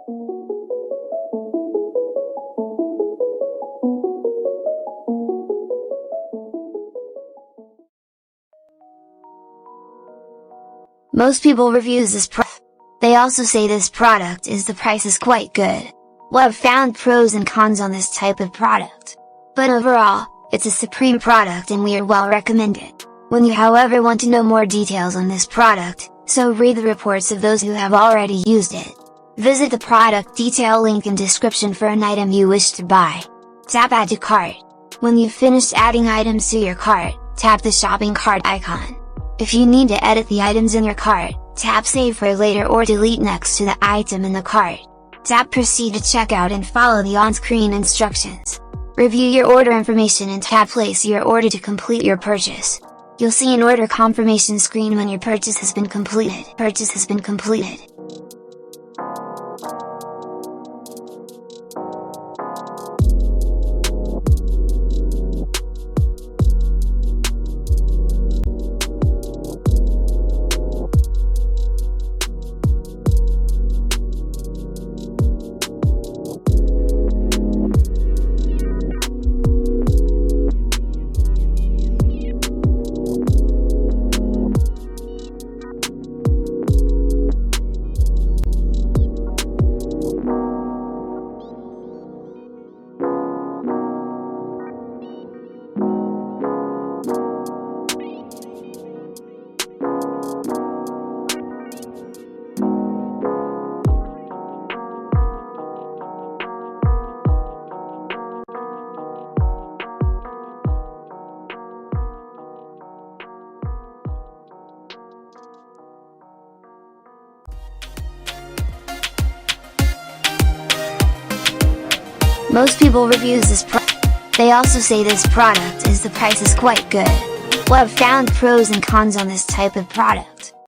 Most people reviews this product. They also say this product is the price is quite good. Well, I've found pros and cons on this type of product. But overall, it's a supreme product and we are well recommend it. When you however want to know more details on this product, so read the reports of those who have already used it. Visit the product detail link in description for an item you wish to buy. Tap Add to Cart. When you've finished adding items to your cart, tap the shopping cart icon. If you need to edit the items in your cart, tap Save for later or delete next to the item in the cart. Tap Proceed to checkout and follow the on-screen instructions. Review your order information and tap Place your order to complete your purchase. You'll see an order confirmation screen when your purchase has been completed. Most people reviews this product. They also say this product is the price is quite good. Well, I've found pros and cons on this type of product.